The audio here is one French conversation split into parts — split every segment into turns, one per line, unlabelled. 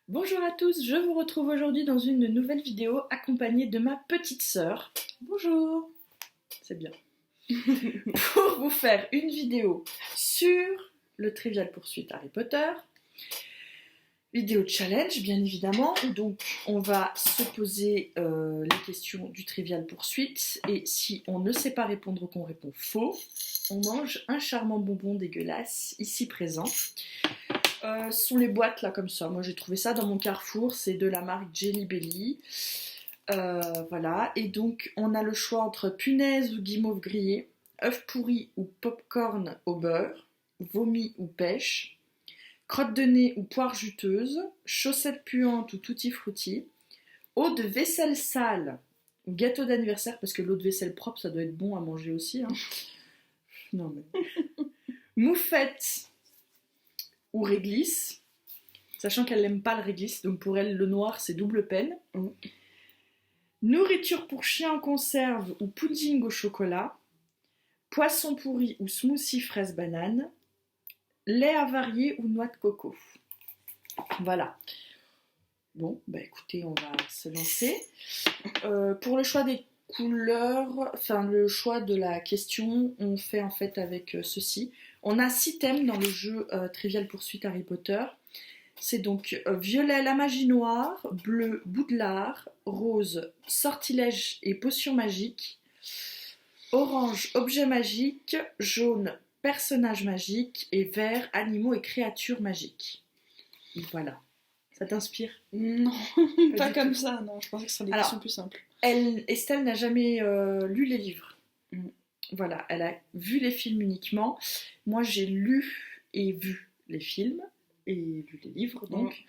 Bonjour à tous, je vous retrouve aujourd'hui dans une nouvelle vidéo accompagnée de ma petite sœur.
Bonjour.
C'est bien. Pour vous faire une vidéo sur le Trivial Pursuit Harry Potter. Vidéo challenge, bien évidemment. Donc, on va se poser les questions du Trivial Pursuit. Et si on ne sait pas répondre ou qu'on répond faux, on mange un charmant bonbon dégueulasse, ici présent. Ce sont les boîtes là comme ça. Moi j'ai trouvé ça dans mon Carrefour, c'est de la marque Jelly Belly. Voilà, et donc on a le choix entre punaise ou guimauve grillé, œuf pourri ou popcorn au beurre, vomi ou pêche, crotte de nez ou poire juteuse, chaussettes puantes ou tutti frutti, eau de vaisselle sale ou gâteau d'anniversaire, parce que l'eau de vaisselle propre ça doit être bon à manger aussi. Hein. Non mais. Moufette ou réglisse, sachant qu'elle n'aime pas le réglisse, donc pour elle le noir c'est double peine. Nourriture pour chien en conserve ou pudding au chocolat, poisson pourri ou smoothie fraise banane, lait avarié ou noix de coco. Voilà. Bon, bah écoutez, on va se lancer. Pour le choix des couleurs, enfin le choix de la question, on fait en fait avec ceci. On a 6 thèmes dans le jeu Trivial Pursuit Harry Potter. C'est donc violet, la magie noire, bleu, boudelard, rose, sortilège et potion magique, orange, objet magique, jaune, personnage magique et vert, animaux et créatures magiques. Voilà. Ça t'inspire ?
Non, pas comme ça, non. Je pensais que ce serait des questions plus simples.
Estelle n'a jamais lu les livres. Voilà, elle a vu les films uniquement. Moi, j'ai lu et vu les films et lu les livres, donc.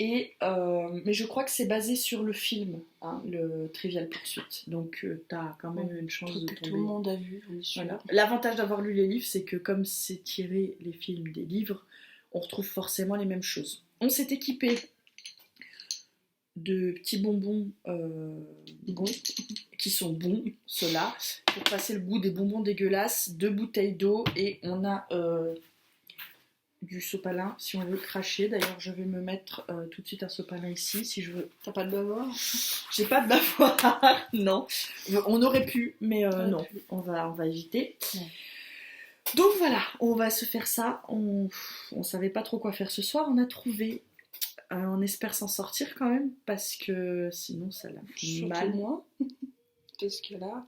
Mais je crois que c'est basé sur le film, hein, le Trivial Pursuit. Donc, t'as quand même une chance de tomber.
Tout le monde a vu,
Voilà. L'avantage d'avoir lu les livres, c'est que comme c'est tiré les films des livres, on retrouve forcément les mêmes choses. On s'est équipé de petits bonbons bons, qui sont bons, ceux-là, pour passer le goût des bonbons dégueulasses, 2 bouteilles d'eau et on a du sopalin si on veut cracher. D'ailleurs, je vais me mettre tout de suite un sopalin ici si je veux.
T'as pas de bavoir ?
J'ai pas de bavoir, non. On aurait pu, mais non, on va éviter. Ouais. Donc voilà, on va se faire ça. On savait pas trop quoi faire ce soir, on a trouvé. On espère s'en sortir quand même, parce que sinon ça l'a fait mal.
Moi, qu'est-ce que là ?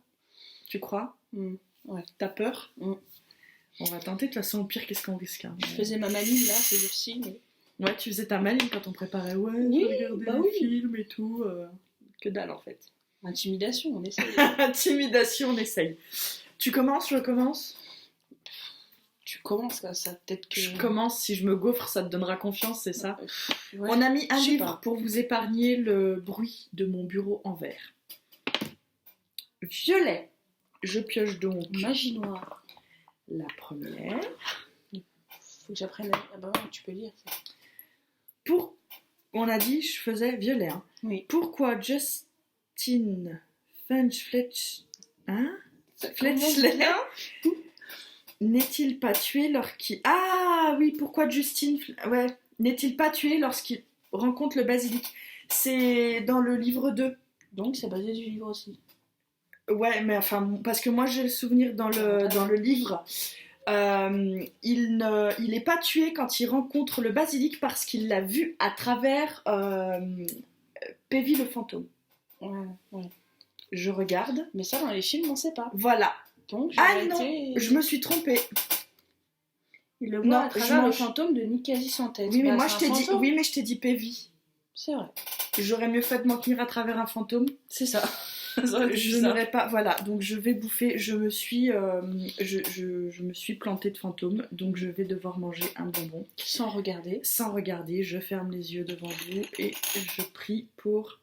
Tu crois ?
Ouais.
T'as peur ? On va tenter, de toute façon, au pire, qu'est-ce qu'on risque hein.
Je faisais ma maline là, ces jours-ci. Mais...
Ouais, tu faisais ta maline quand on préparait, regarder les films et tout. Que dalle en fait.
Intimidation, on essaye.
Intimidation, on essaye. Tu commences, je commence ?
Tu commences là, ça peut-être que...
Je commence, si je me gaufre, ça te donnera confiance, c'est ça ?
Ouais,
on a mis un livre pour vous épargner le bruit de mon bureau en verre. Violet. Je pioche donc.
Magie noire.
La première.
Faut que j'apprenne à... Ah bah ouais, tu peux lire. Ça.
On a dit, je faisais violet. Hein.
Oui.
Pourquoi Justin Fletch... Hein
Fletchley
n'est-il pas tué lorsqu'il... Ah oui, pourquoi Justin... Ouais, n'est-il pas tué lorsqu'il rencontre le basilic ? C'est dans le livre 2.
Donc c'est basé du livre aussi.
Ouais, mais enfin, parce que moi j'ai le souvenir dans le livre, il n'est pas tué quand il rencontre le basilic parce qu'il l'a vu à travers Pévy le fantôme.
Ouais.
Je regarde.
Mais ça dans les films on sait pas.
Voilà.
Donc
non, je me suis trompée.
Il le voit à travers le fantôme de Nicasie sans tête.
Oui, mais moi je t'ai dit. Oui, mais je t'ai dit Pévy.
C'est vrai.
J'aurais mieux fait de m'en tenir à travers un fantôme.
C'est ça.
Je n'aurais pas. Voilà, donc je vais bouffer. Je me suis plantée de fantôme, donc je vais devoir manger un bonbon.
Sans regarder.
Sans regarder, je ferme les yeux devant vous et je prie pour.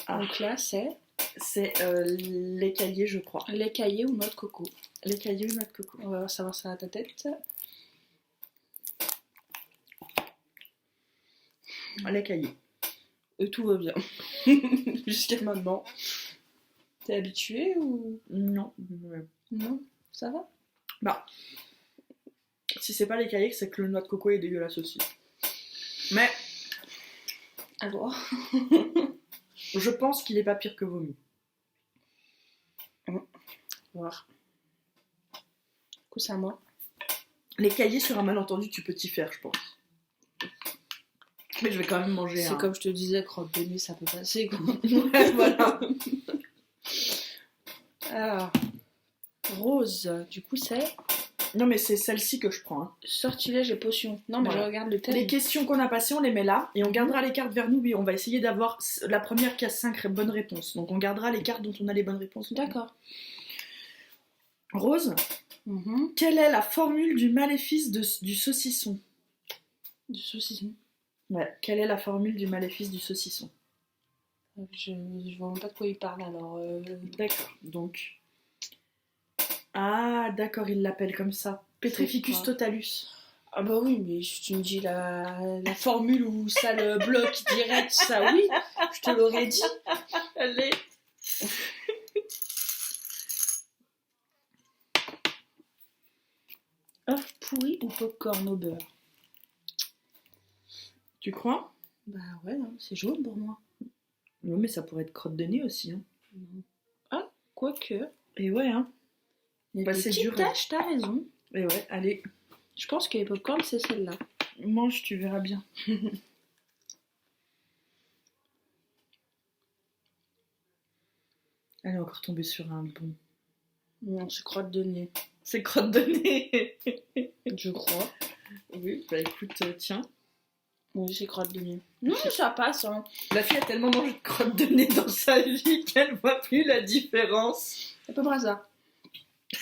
Donc là, c'est
les cahiers, je crois.
Les cahiers ou noix de coco.
Les cahiers ou noix de coco.
On va savoir ça à ta tête.
Les cahiers.
Tout va bien. Jusqu'à maintenant. T'es habituée ou...
Non.
Non, ça va ?
Bah, si c'est pas les cahiers, c'est que le noix de coco est dégueulasse aussi. Mais
Alors,
Je pense qu'il est pas pire que vomi.
on va voir. Du coup, c'est à moi.
Les cahiers sur un malentendu, tu peux t'y faire, je pense. Mais je vais quand même manger
C'est
un.
comme je te disais, crotte de nez, ça peut passer, quoi.
Ouais, voilà.
Alors, rose, du coup, c'est
Non, mais c'est celle-ci que je prends. Hein.
sortilège et potion. Non, mais
Voilà.
je regarde le thème.
Les questions qu'on a passées, on les met là et on gardera les cartes vers nous. Oui, on va essayer d'avoir la première qui a 5 bonnes réponses. Donc on gardera les cartes dont on a les bonnes réponses.
D'accord.
Rose,
Mhm.
quelle est la formule du maléfice du saucisson?
Du saucisson.
Ouais, quelle est la formule du maléfice du saucisson?
Je vois même pas de quoi il parle, alors...
D'accord, donc... Ah, d'accord, il l'appelle comme ça. Petrificus
quoi
totalus.
Ah bah oui, mais si tu me dis la formule où ça le bloque direct, ça oui, je te l'aurais dit.
Allez.
œuf pourri ou popcorn au beurre?
Tu crois?
Bah ouais, non, c'est jaune pour moi.
Oui, mais ça pourrait être crotte de nez aussi. Hein.
Ah, quoique.
Et ouais, hein.
Il y a
Bah,
des
c'est
petites
dur.
taches, t'as raison.
Et ouais, allez,
Je pense que les popcorn, c'est celle-là.
mange, tu verras bien. Elle est encore tombée sur un bon.
Non, c'est crotte de nez,
C'est crotte de nez.
je crois.
Oui, bah écoute, tiens.
Oui, c'est crotte de nez. Non, mais ça passe, hein.
La fille a tellement mangé de crotte de nez dans sa vie qu'elle voit plus la différence.
C'est pas ça.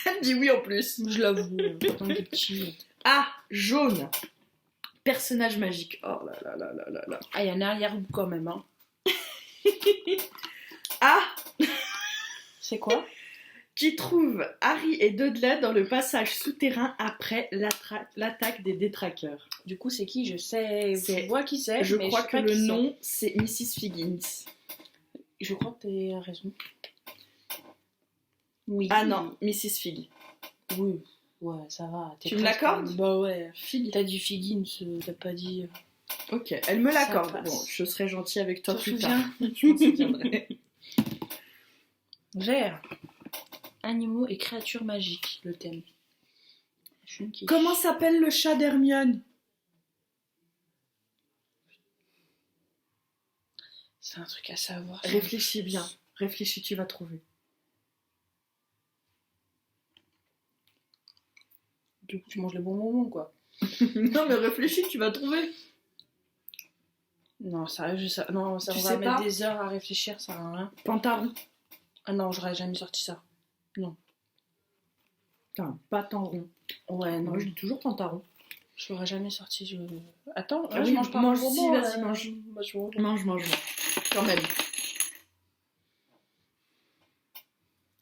Elle dit oui en plus.
Je l'avoue, tant que petit.
Ah, jaune. Personnage magique. Oh là là là là là là.
Ah, il y a un arrière-goût quand même, hein.
Ah,
C'est quoi?
qui trouve Harry et Dudley dans le passage souterrain après l'attaque des détraqueurs.
Du coup, c'est qui? Je sais.
C'est-
Je vois qui c'est.
Je
mais
crois
sais
que
pas
le
qui c'est.
nom, c'est Mrs. Figgins.
Je crois que t'as raison. Oui.
Ah non, Mrs. Fig.
Oui. Ouais, ça va. T'es
Tu me
presque-
l'accordes?
Bah ouais.
Fig.
T'as dit Figgins, t'as pas dit.
Ok, elle me
Ça
l'accorde.
passe.
Bon, je serai gentille avec toi
T'en
plus
souviens
tard. Je m'en souviendrai.
Vert. Animaux et créatures magiques, le thème. Je suis une quiche.
Comment s'appelle le chat d'Hermione?
C'est un truc à savoir.
Réfléchis bien. Réfléchis, tu vas trouver.
Du coup, tu manges les bons moments, quoi.
Non, mais réfléchis, tu vas trouver.
Non, sérieux, ça... Non, ça
Tu
on va
sais
mettre
pas
des heures à réfléchir, ça sert à rien.
Pantaron.
Ah non, j'aurais jamais sorti ça.
Putain, pas tant rond.
Ouais, non,
Moi, je dis toujours pantaron.
je l'aurais jamais sorti. Attends,
Ah
je
oui,
mange pas
mange,
mon
si,
bonbon,
vas-y, mange.
Moi, je mange.
Mange, mange, mange. Quand même.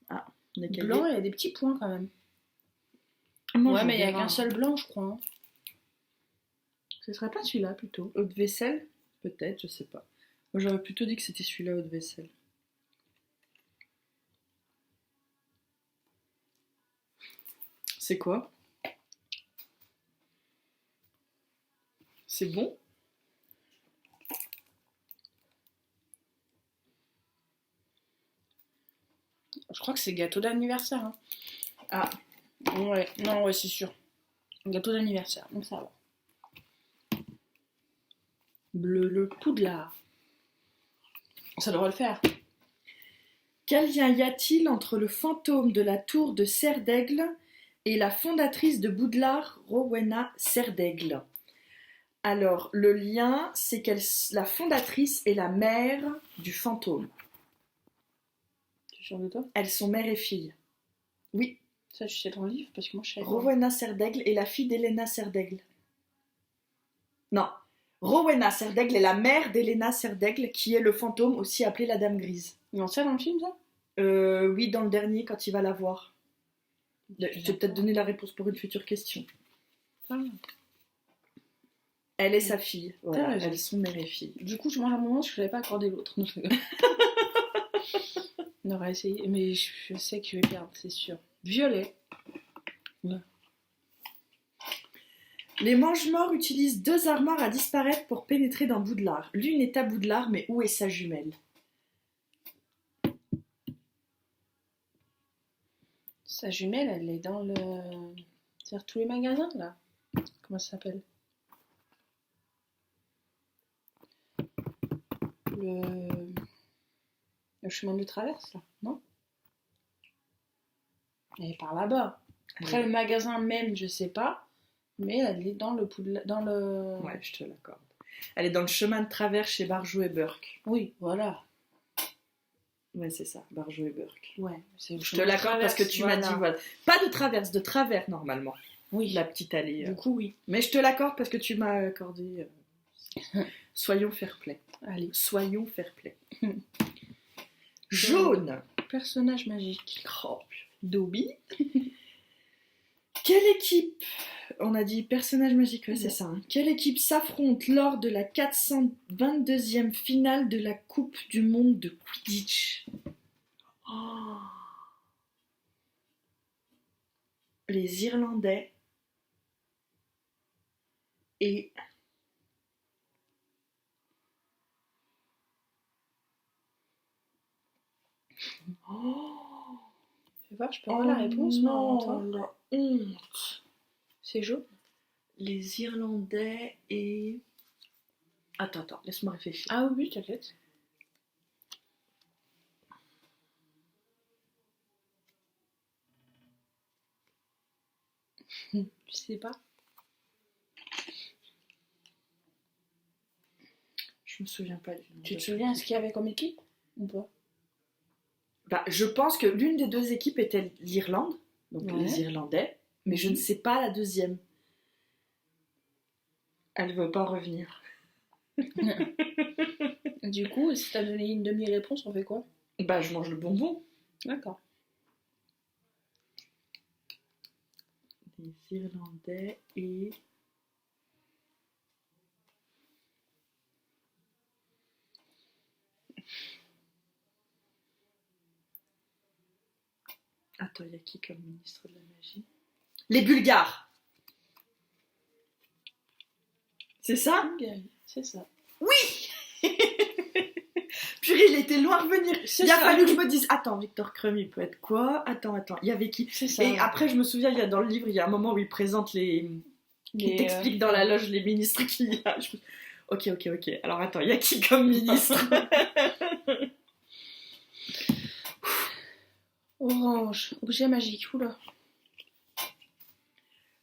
Ah, les cahiers.
Blanc, il y a des petits points quand même.
Mange,
ouais,
on
mais il y a
verra.
qu'un seul blanc, je crois. Hein.
Ce serait pas celui-là plutôt. Eau de vaisselle? Peut-être, je sais pas. Moi, j'aurais plutôt dit que c'était celui-là, eau de vaisselle. C'est quoi? C'est bon?
Je crois que c'est gâteau d'anniversaire. Hein.
Ah.
Ouais, non, ouais, c'est sûr. Gâteau d'anniversaire, donc ça va. Bleu, le poudlard. Ça devrait le faire.
Quel lien y a-t-il entre le fantôme de la tour de Serdaigle et la fondatrice de Poudlard, Rowena Serdaigle? Alors, le lien, c'est que la fondatrice est la mère du fantôme.
Tu es sûr de toi?
Elles sont mère et fille. Oui,
Ça, tu sais ton livre parce que moi, je sais pas.
Rowena Serdaigle est la fille d'Helena Serdaigle. Non, Rowena Serdaigle est la mère d'Helena Serdaigle, qui est le fantôme, aussi appelé la Dame Grise.
Non, c'est dans le film, ça?
Oui, dans le dernier, quand il va la voir. Je t'ai peut-être donné la réponse pour une future question.
Ah.
Elle est sa fille. Voilà,
raison.
elles sont mère et fille.
Du coup, je mange un moment, je ne l'avais pas accordé l'autre. On aurait essayé, mais je sais que je vais perdre, c'est sûr. Violet. Ouais.
Les Mange-Morts utilisent 2 armoires à disparaître pour pénétrer dans Poudlard. L'une est à Poudlard, mais où est sa jumelle?
Sa jumelle, elle est dans le... C'est-à-dire tous les magasins, là. Comment ça s'appelle? Le chemin de traverse, là, non? Elle est par là-bas. Après, le magasin même, je sais pas. Mais elle est dans le...
Ouais, je te l'accorde. Elle est dans le chemin de travers chez Barjot et Burke.
Oui, voilà.
Ouais, c'est ça, Barjot et Burke.
Ouais, c'est
Je te l'accorde parce que tu m'as dit, voilà. Pas de traverse, de travers normalement.
Oui.
La petite allée.
Du coup, oui.
Mais je te l'accorde parce que tu m'as accordé. Soyons fair-play.
Allez.
Soyons fair-play. Jaune.
Personnage magique.
Oh, Dobby. Quelle équipe, on a dit personnage magique, ouais, c'est ça. Hein. Quelle équipe s'affronte lors de la 422e finale de la Coupe du Monde de Quidditch? Oh. Les Irlandais et... Oh.
Fais voir, je peux avoir la réponse,
non, la honte.
C'est jaune.
Les Irlandais et... Attends, laisse-moi réfléchir.
Ah oui, t'inquiète. Je sais pas.
Je me souviens pas du nom.
Tu te souviens ce qu'il y avait comme équipe ou pas?
Bah, je pense que l'une des 2 équipes était l'Irlande, donc
Ouais.
les Irlandais, mais je ne sais pas la deuxième. Elle veut pas revenir.
Du coup, si t'as donné une demi-réponse, on fait quoi?
Bah, je mange le bonbon.
D'accord.
Les Irlandais et... Attends, il y a qui comme ministre de la magie? Les Bulgares. C'est ça?
C'est ça.
Purée, il était loin à revenir.
C'est
Il a
ça.
fallu que je me dise, attends, Victor Crumb, il peut être quoi? Attends, il y avait qui?
C'est ça.
Et après, je me souviens, il y a dans le livre, il y a un moment où il présente il t'explique dans la loge les ministres qu'il y a. Ok. Alors attends, il y a qui comme ministre?
Orange. Objet magique. Oula.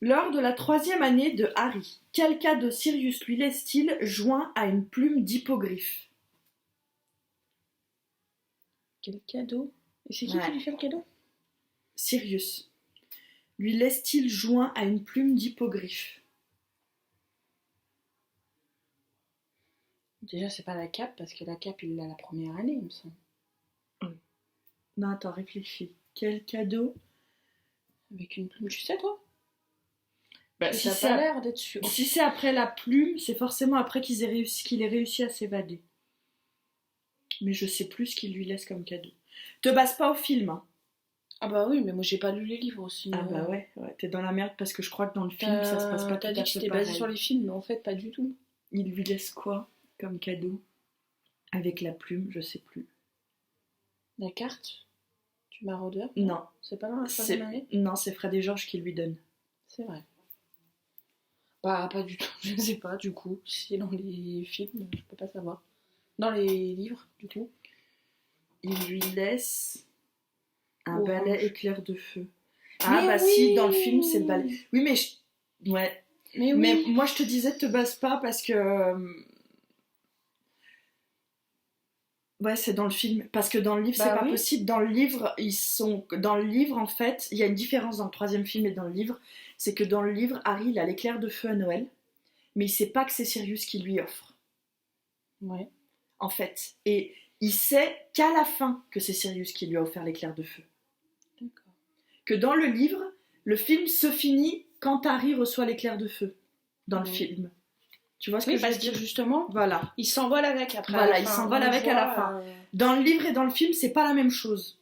Lors de la 3e année de Harry, quel cadeau Sirius lui laisse-t-il joint à une plume d'hippogriffe?
Quel cadeau? Et c'est qui
Ouais.
lui fait le cadeau?
Sirius. Lui laisse-t-il joint à une plume d'hippogriffe?
Déjà, c'est pas la cape, parce que la cape, il l'a la première année, il me semble.
Non, attends, réfléchis. Quel cadeau?
Avec une plume, tu sais, toi?
Bah,
Si ça a pas l'air d'être sûr.
Si c'est après la plume, c'est forcément après qu'il ait réussi à s'évader. Mais je sais plus ce qu'il lui laisse comme cadeau. Te base pas au film. Hein.
Ah bah oui, mais moi j'ai pas lu les livres aussi.
Ah bah ouais, t'es dans la merde parce que je crois que dans le film ça se passe pas tout
T'as
à
dit que
fait
j'étais
pareil.
basée sur les films, mais en fait pas du tout.
Il lui laisse quoi comme cadeau? Avec la plume, je sais plus.
La carte du maraudeur?
Non.
C'est pas dans la troisième année?
Non, c'est Fred et Georges qui lui donne.
C'est vrai. Bah pas du tout, je sais pas du coup. Si c'est dans les films, je peux pas savoir. Dans les livres, du coup.
Il lui laisse un
Orange.
balai éclair de feu. Ah
Mais
bah
oui.
si, dans le film c'est le balai. Oui mais ouais.
Mais oui.
Mais moi je te disais te base pas parce que ouais, c'est dans le film. Parce que dans le livre,
Bah
c'est pas
oui.
possible. Dans le livre, dans le livre, en fait, il y a une différence dans le 3e film et dans le livre. C'est que dans le livre, Harry, il a l'éclair de feu à Noël. Mais il sait pas que c'est Sirius qui lui offre.
Ouais.
En fait. Et il sait qu'à la fin que c'est Sirius qui lui a offert l'éclair de feu.
D'accord.
Que dans le livre, le film se finit quand Harry reçoit l'éclair de feu. Dans le film. Tu vois ce que
Oui,
je veux
parce
dire?
que justement,
Voilà.
il s'envole avec après.
Voilà,
à la
il
fin.
s'envole
On
avec à la
voit,
fin. Dans le livre et dans le film, c'est pas la même chose.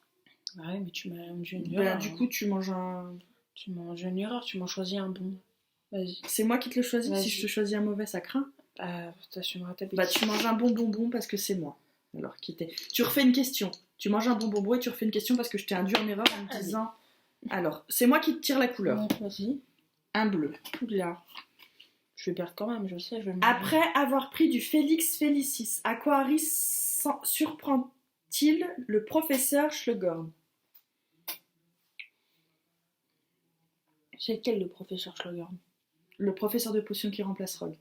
Ouais, mais tu m'as une
Ben,
erreur.
du coup, tu manges un...
Tu manges une erreur, tu m'as choisi un bon. Vas-y.
C'est moi qui te le choisis.
Vas-y.
Si je te choisis un mauvais, ça craint.
T'assumeras ta bêtise.
Bah, tu manges un bonbon parce que c'est moi. Alors, tu refais une question. Tu manges un bonbon et tu refais une question parce que je t'ai induit en erreur en me disant. Alors, c'est moi qui te tire la couleur.
Ouais, vas-y.
Un bleu.
Oula. Je vais perdre quand même, je sais. Je vais me...
Après avoir pris du Félix Félicis, à quoi Harry surprend-il le professeur Slughorn?
C'est lequel le professeur Slughorn?
Le professeur de potions qui remplace Rogue.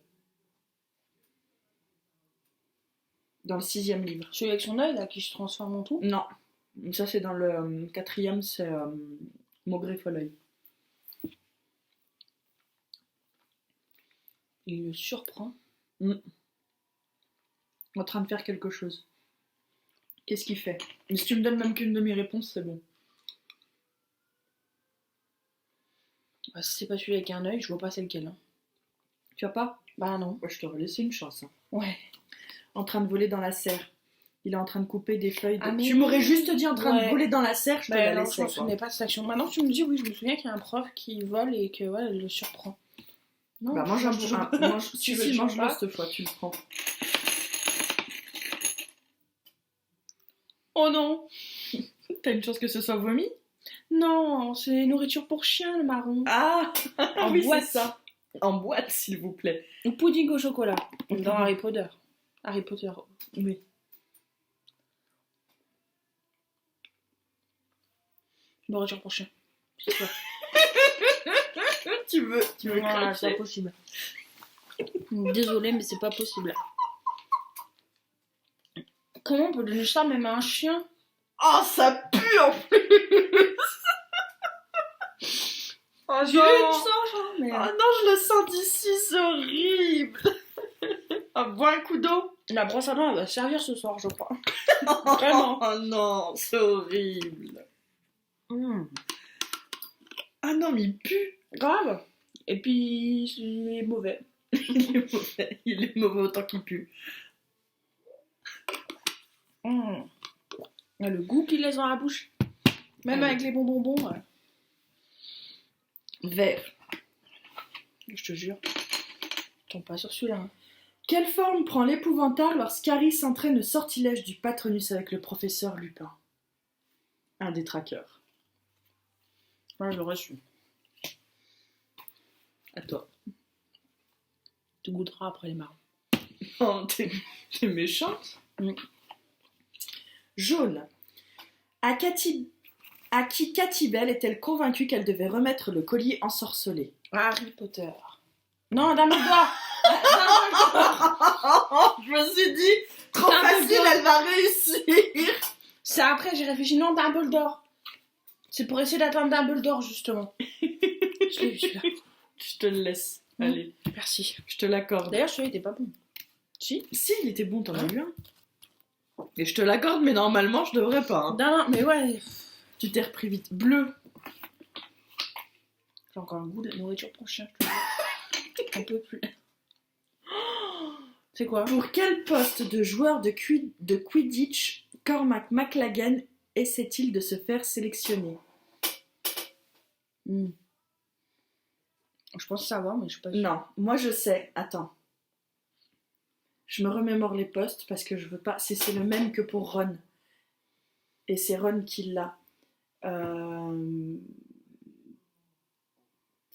Dans le 6e livre.
Celui avec son œil là qui se transforme en tout?
Non. Ça, c'est dans le 4e, c'est Maugré Folleuil.
Il le surprend.
En train de faire quelque chose. Qu'est-ce qu'il fait? Mais si tu me donnes même qu'une de mes réponses, c'est bon.
Bah, si c'est pas celui avec un œil, je vois pas c'est lequel. Hein.
Tu vois pas?
Bah non.
Ouais, je t'aurais laissé une chance. Hein.
Ouais.
En train de voler dans la serre. Il est en train de couper des feuilles.
Ah, mais
tu m'aurais juste dit en train de
ouais.
voler dans la serre, je te la
non,
laissais.
je me souvenais pas de cette action. Maintenant tu me dis, oui, je me souviens qu'il y a un prof qui vole et que voilà, il le surprend. Non,
bah mange un bon.
Tu veux
mange-le
pas
cette fois, tu le prends.
Oh non.
T'as une chance que ce soit vomi?
Non, c'est nourriture pour chien le marron.
Ah
En
oui,
boîte.
c'est ça. En boîte, s'il vous plaît.
Ou pudding au chocolat. Dans Harry Potter. Harry Potter.
Oui.
Nourriture pour chien. C'est ça.
tu veux
Voilà, c'est
cracher.
pas possible. Désolée, mais c'est pas possible. Comment on peut donner ça même à un chien?
Oh, ça pue en plus. Oh
J'ai
non.
vu ça, mais...
Oh non, je le sens d'ici, c'est horrible. Bois un coup d'eau.
La brosse à dents, elle va servir ce soir, je crois.
Vraiment. Oh non, c'est horrible. Ah non, mais il pue.
Grave. Et puis, il est mauvais.
Il est mauvais. Il est mauvais autant qu'il pue.
Il y a le goût qu'il laisse dans la bouche. Même avec les bonbons. Ouais.
Vert.
Je te jure. Je tombe pas sur celui-là. Hein.
Quelle forme prend l'épouvantail lorsqu'Harry s'entraîne au sortilège du Patronus avec le professeur Lupin? Un détraqueur.
Ouais, j'aurais su.
À toi.
Tu goûteras après les marrons.
Oh, t'es méchante. Jaune. À qui Cathy Bell est-elle convaincue qu'elle devait remettre le collier ensorcelé?
Harry Potter. Non, Dumbledore.
Je me suis dit, trop
Dumbledore.
facile, elle va réussir.
C'est après, j'ai réfléchi. Non, Dumbledore. C'est pour essayer d'atteindre Dumbledore, justement. Je l'ai vu, celui-là.
Je te le laisse. Allez,
Merci.
je te l'accorde.
D'ailleurs, celui-là, il était pas bon.
Si, il était bon, t'en as eu un. Et je te l'accorde, mais normalement, je devrais pas. Hein.
Non, mais ouais.
Tu t'es repris vite. Bleu.
J'ai encore un goût de nourriture pour chien. Un peu plus. C'est quoi?
Pour quel poste de joueur de Quidditch Cormac McLaggen essaie-t-il de se faire sélectionner?
Je pense savoir, mais je suis pas sûre.
Non, moi je sais. Attends. Je me remémore les postes parce que je veux pas... C'est le même que pour Ron. Et c'est Ron qui l'a.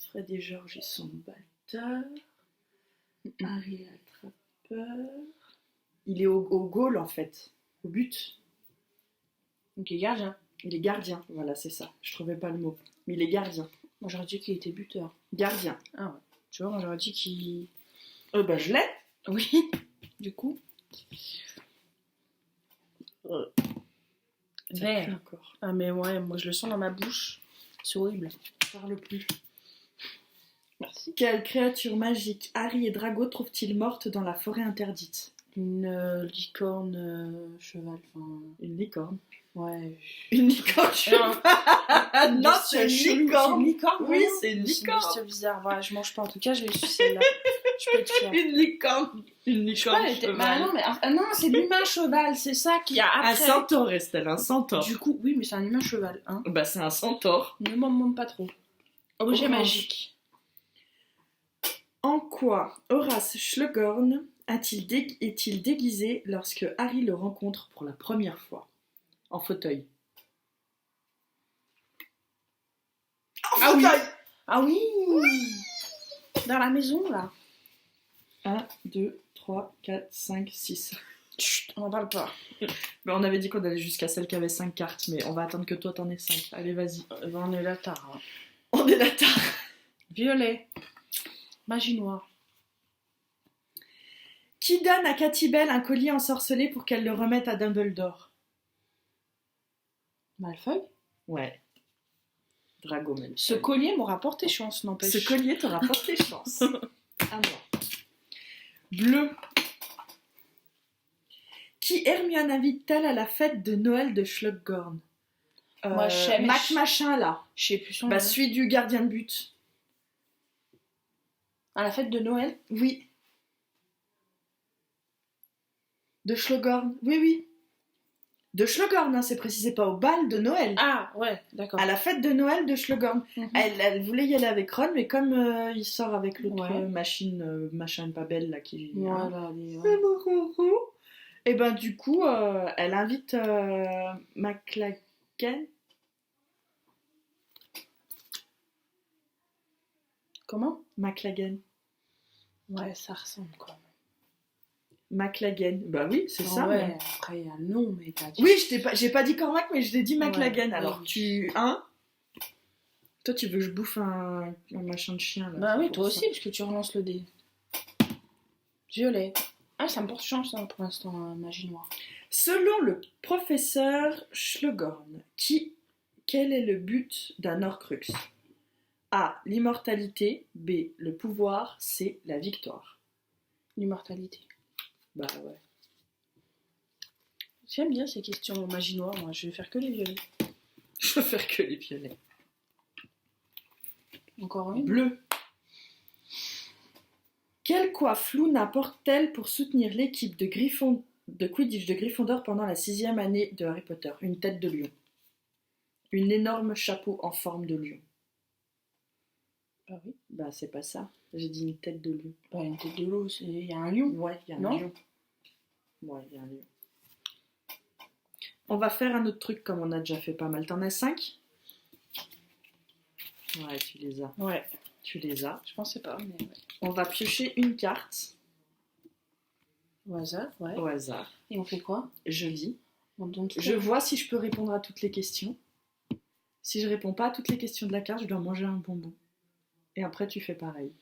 Fred et George, ils sont batteurs. Harry attrapeur. Il est au goal en fait. Au but.
Ok, gardien.
Il est gardien. Voilà, c'est ça. Je trouvais pas le mot. Mais il est gardien.
Moi, j'aurais dit qu'il était buteur.
Gardien.
Ah ouais. Tu vois, moi, j'aurais dit qu'il...
Bah je l'ai.
Oui. Du coup...
Ça
Vert.
pue encore.
Ah mais ouais, moi je le sens dans ma bouche. C'est horrible.
Parle plus.
Merci.
Quelle créature magique Harry et Drago trouvent-ils morte dans la forêt interdite?
Une licorne cheval, enfin...
Une licorne.
Ouais.
Une licorne cheval. Non, c'est une
C'est
licorne.
une licorne.
Oui,
vraiment
c'est une
C'est
licorne.
une bestiole bizarre. Voilà, je mange pas. En tout cas, je l'ai su celle-là. Je peux être fière.
Une licorne. Une
Je sais pas,
licorne
elle était...
cheval.
Bah non, mais... Ah non, c'est l'humain cheval. C'est ça qu'il y a après.
Un centaure, Estelle, un centaure.
Du coup, oui, mais c'est un humain cheval. Hein.
Bah c'est un centaure.
Ne m'en demande pas trop. Objet
Orange.
magique.
En quoi Horace Slughorn est-il déguisé lorsque Harry le rencontre pour la première fois? En fauteuil.
Ah oui. Ah oui. Dans la maison, là.
1, 2, 3, 4, 5, 6.
Chut, on n'en parle pas.
Mais on avait dit qu'on allait jusqu'à celle qui avait 5 cartes, mais on va attendre que toi t'en aies 5. Allez, vas-y.
On est là tard. Hein.
On est là tard.
Violet. Magie noire.
Qui donne à Cathy Bell un collier ensorcelé pour qu'elle le remette à Dumbledore?
Malfoy.
Ouais. Drago Malfoy.
Ce collier m'aura porté chance, n'empêche.
Ce collier t'aura porté chance. À moi. Bleu. Qui Hermione invite-t-elle à la fête de Noël de Slughorn?
Moi, je sais, mais
Mac machin là.
Je sais plus son
Bah
nom.
celui du gardien de but.
À la fête de Noël.
Oui. De Slughorn. Oui, oui. De Slughorn, hein, c'est précisé pas au bal de Noël.
Ah, ouais, d'accord.
À la fête de Noël de Slughorn.
Mhm.
Elle voulait y aller avec Ron, mais comme il sort avec l'autre
Ouais.
machine, machin pas belle là qui.
Voilà,
Et ben du coup, elle invite McLaggen.
Comment?
McLaggen.
Ouais, ça ressemble quoi.
McLaggen. Bah oui, c'est ça.
Ouais,
Mais...
après il y a le nom, mais t'as dit.
Oui, j'ai pas dit Cormac, mais je l'ai dit McLaggen.
Ouais,
Alors
oui.
tu. Hein? Toi, tu veux que je bouffe un machin de chien là?
Bah oui,
pour
toi
ça.
aussi, parce que tu relances le dé. Violet. Ah, ça me porte chance hein, pour l'instant, magie noire.
Selon le professeur Slughorn, quel est le but d'un Horcrux? A. L'immortalité. B. Le pouvoir. C. La victoire.
L'immortalité.
Bah ouais.
J'aime bien ces questions magie noire, moi, je vais faire que les violets.
Je veux faire que les violets.
Encore une.
Bleu. Quelle coiffe Luna porte-t-elle pour soutenir l'équipe de Quidditch de Gryffondor pendant la 6e année de Harry Potter? Une tête de lion. Une énorme chapeau en forme de lion.
Bah oui.
Bah c'est pas ça. J'ai dit une tête de lion.
Bah une tête de loup, il y a un lion.
Ouais, il y a un
Non.
lion. Ouais, il y a un lion. On va faire un autre truc comme on a déjà fait pas mal. T'en as 5? Ouais, tu les as.
Ouais.
Tu les as.
Je pensais pas, mais ouais.
On va piocher une carte
Au hasard, ouais.
au hasard.
Et on fait quoi?
Je lis.
On donne tout.
Je vois si je peux répondre à toutes les questions. Si je réponds pas à toutes les questions de la carte, je dois manger un bonbon. Et après, tu fais pareil.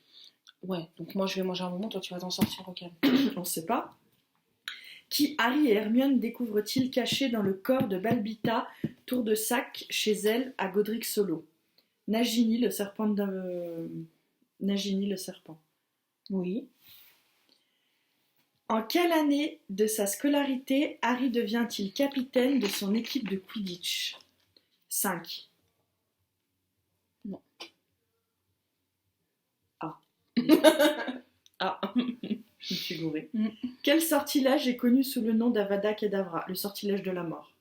Ouais, donc moi je vais manger un moment, toi tu vas t'en sortir au calme.
On sait pas. Qui Harry et Hermione découvrent-ils cachés dans le corps de Balbita, tour de sac chez elle à Godric Solo? Nagini, le serpent Nagini, le serpent.
Oui.
En quelle année de sa scolarité Harry devient-il capitaine de son équipe de Quidditch? 5.
Non.
Ah. Ah. Je me suis gourée.
Mm.
Quel sortilège est connu sous le nom d'Avada Kedavra, le sortilège de la mort?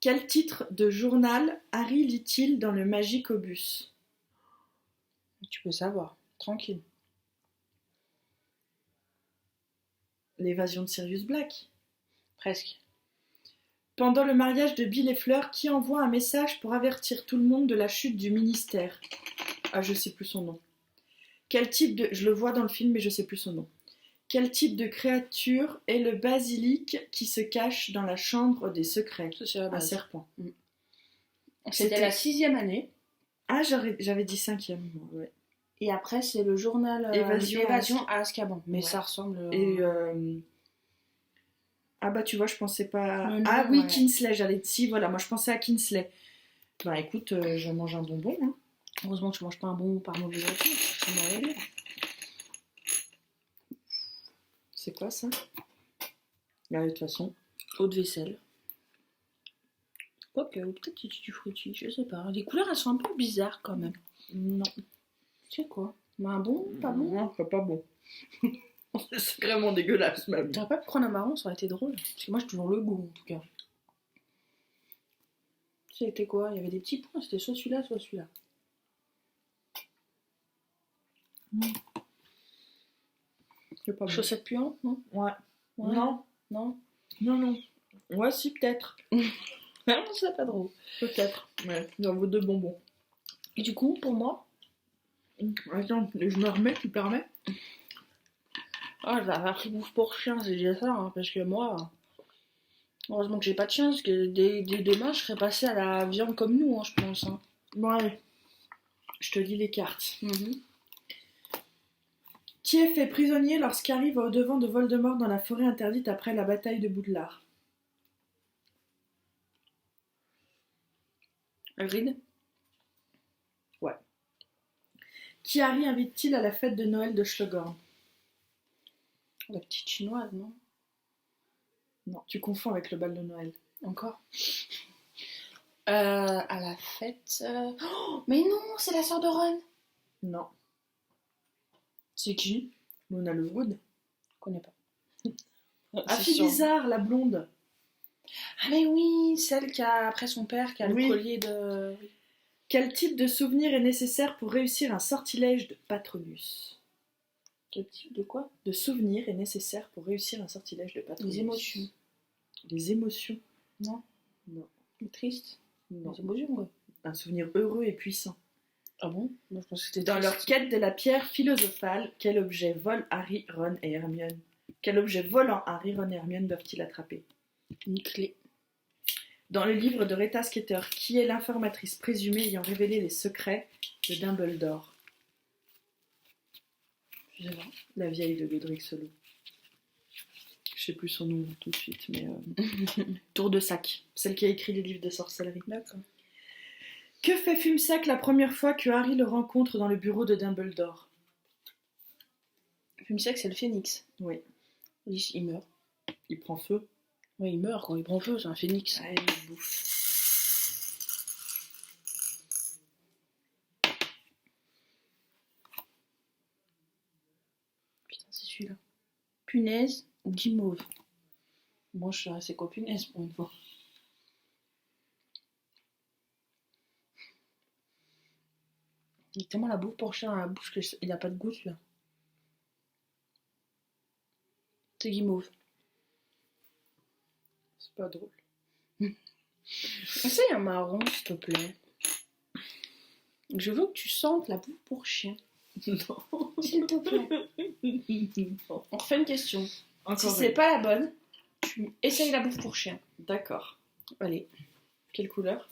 Quel titre de journal Harry lit-il dans le Magicobus?
Tu peux savoir, tranquille.
L'évasion de Sirius Black.
Presque.
Pendant le mariage de Bill et Fleur, qui envoie un message pour avertir tout le monde de la chute du ministère? Ah, je sais plus son nom. Quel type de... Je le vois dans le film, mais je sais plus son nom. Quel type de créature est le basilic qui se cache dans la chambre des secrets?
C'est la
Un
base.
serpent.
C'était la 6e année.
Ah, j'avais dit 5e, moi, ouais.
Et après, c'est le journal
Évasion
à Azkaban. Mais
Ouais.
ça ressemble.
Et ah bah tu vois, je pensais pas...
Le nom,
ah oui,
ouais.
Kinsley, j'allais... Si, voilà, moi je pensais à Kinsley. Bah écoute, je mange un bonbon. Hein.
Heureusement que tu manges pas un bon par mauvais retour. Ça m'aurait aidé.
C'est quoi ça? Bah de toute façon...
Eau de vaisselle. Quoique, ou peut-être du fruity, je sais pas. Les couleurs, elles sont un peu bizarres quand même.
Non.
C'est quoi? Un bon? Pas bon?
Non, c'est pas bon. C'est vraiment dégueulasse même.
T'aurais pas pu prendre un marron, ça aurait été drôle. Parce que moi, j'ai toujours le goût, en tout cas. C'était quoi? Il y avait des petits points, c'était soit celui-là, soit celui-là.
C'est pas bon.
Chaussettes puantes, non?
Ouais.
Ouais.
Non.
Non.
Non. Ouais, si, peut-être.
Non, c'est pas drôle.
Peut-être. Ouais, dans vos 2 bonbons.
Et du coup, pour moi,
Attends, je me remets, tu permets?
j'avais appris bouffe pour chien, c'est déjà ça, hein, parce que moi, heureusement que j'ai pas de chien, parce que dès demain, je serais passée à la viande comme nous, hein, je pense. Hein.
Ouais. Je te lis les cartes.
Mhm.
Qui est fait prisonnier lorsqu'arrive au devant de Voldemort dans la forêt interdite après la bataille de Poudlard?
Hagrid.
Qui Harry invite-t-il à la fête de Noël de Slughorn?
La petite chinoise, non?
Non, tu confonds avec le bal de Noël.
Encore à la fête... Oh, mais non, c'est la sœur de Ron.
Non.
C'est qui?
Luna Lovegood.
Je connais pas.
Ah, fille bizarre, la blonde.
Ah mais oui, celle qui a, après son père, qui a
Oui.
le collier de...
Quel type de souvenir est nécessaire pour réussir un sortilège de Patronus?
Quel type de quoi?
De souvenir est nécessaire pour réussir un sortilège de Patronus.
Les émotions.
Les émotions?
Non.
Non.
Triste.
Non.
Les émotions, quoi.
Un souvenir heureux et puissant.
Ah bon? Moi, je pense que c'était
Dans
triste.
leur quête de la pierre philosophale, quel objet vole Harry, Ron et Hermione? Quel objet volant Harry, Ron et Hermione doivent-ils attraper?
Une clé.
Dans le livre de Rita Skeeter, qui est l'informatrice présumée ayant révélé les secrets de Dumbledore?
Je sais pas.
La vieille de Godric Solo. Je sais plus son nom tout de suite, mais... Tour de Sac, celle qui a écrit les livres de sorcellerie.
D'accord.
Que fait Fumsac la première fois que Harry le rencontre dans le bureau de Dumbledore?
Fumsac, c'est le phénix.
Oui.
Il meurt.
Il prend feu.
Oui, il meurt quand il prend feu, c'est un phénix.
Ah, il bouffe.
Putain, c'est celui-là. Punaise ou guimauve? Moi, je suis restée quoi, punaise pour une fois. Il a tellement la bouffe pour chien à la bouche qu'il n'a pas de goût, celui-là. C'est guimauve.
C'est pas drôle.
Essaye un marron, s'il te plaît. Je veux que tu sentes la bouffe pour chien.
Non.
S'il te plaît.
Non.
On refait une question.
Encore
Si c'est
une.
pas la bonne, tu essayes la bouffe pour chien.
D'accord.
Allez.
Quelle couleur?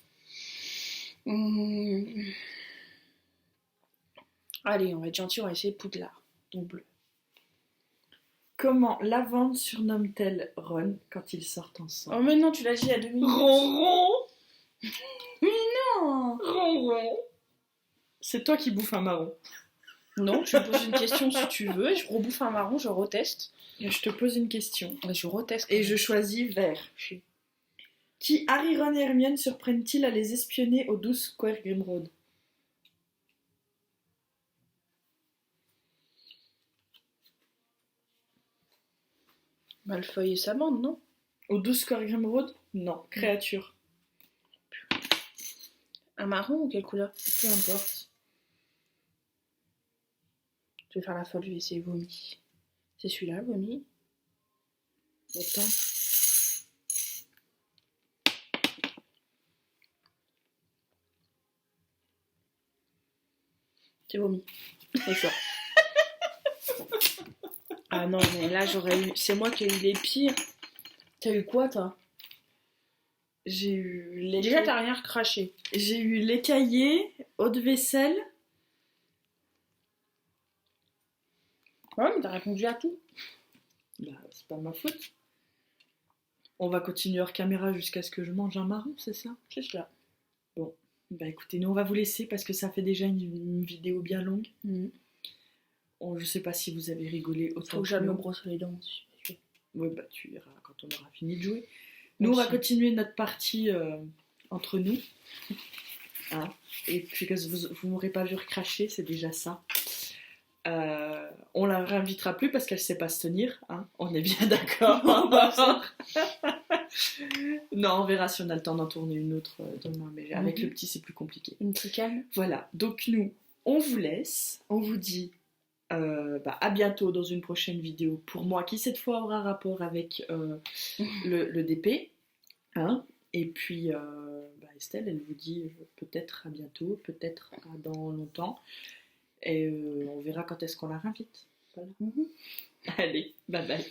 Allez, on va être gentil, on va essayer Poudlard. Donc bleu.
Comment Lavande surnomme-t-elle Ron quand ils sortent ensemble?
Oh mais non, tu l'as dit il y a 2 minutes.
Ronron.
Non.
Ronron. C'est toi qui bouffes un marron.
Non, tu me poses une question si tu veux, et je rebouffe un marron, je reteste.
Je te pose une question.
Ouais, je reteste.
Et je choisis vert. Qui Harry, Ron et Hermione surprennent-ils à les espionner au 12 Square Grimroad?
Malfoy et sa bande, non?
Au 12 Square Grimroad? Non, créature.
Un marron ou quelle couleur?
Peu importe.
Je vais faire la folle, je vais essayer vomi. C'est celui-là, vomi.
Attends.
C'est vomi. C'est ça. Ah non, mais là j'aurais eu. C'est moi qui ai eu les pires. T'as eu quoi, toi?
J'ai eu les...
Déjà, t'as rien recraché.
J'ai eu l'écaillé, eau de vaisselle.
Ouais, mais t'as répondu à tout.
Bah, c'est pas ma faute. On va continuer hors caméra jusqu'à ce que je mange un marron, c'est ça?
C'est cela.
Bon, bah écoutez, nous on va vous laisser parce que ça fait déjà une vidéo bien longue. Je sais pas si vous avez rigolé autant.
Faut que j'aille me brosser les dents aussi.
Oui, bah tu iras quand on aura fini de jouer. Nous, on va continuer notre partie entre nous. Hein, et puis que vous m'aurez pas vu recracher, c'est déjà ça. On la réinvitera plus parce qu'elle sait pas se tenir. Hein, on est bien d'accord. Non, on verra si on a le temps d'en tourner une autre demain. Mais avec le petit, c'est plus compliqué.
Une petite calme.
Voilà, donc nous, on vous laisse. On vous dit À bientôt dans une prochaine vidéo pour moi qui cette fois aura rapport avec le DP. Hein. Et puis Estelle, elle vous dit peut-être à bientôt, peut-être à dans longtemps. Et on verra quand est-ce qu'on la réinvite. Voilà. Allez, bye bye.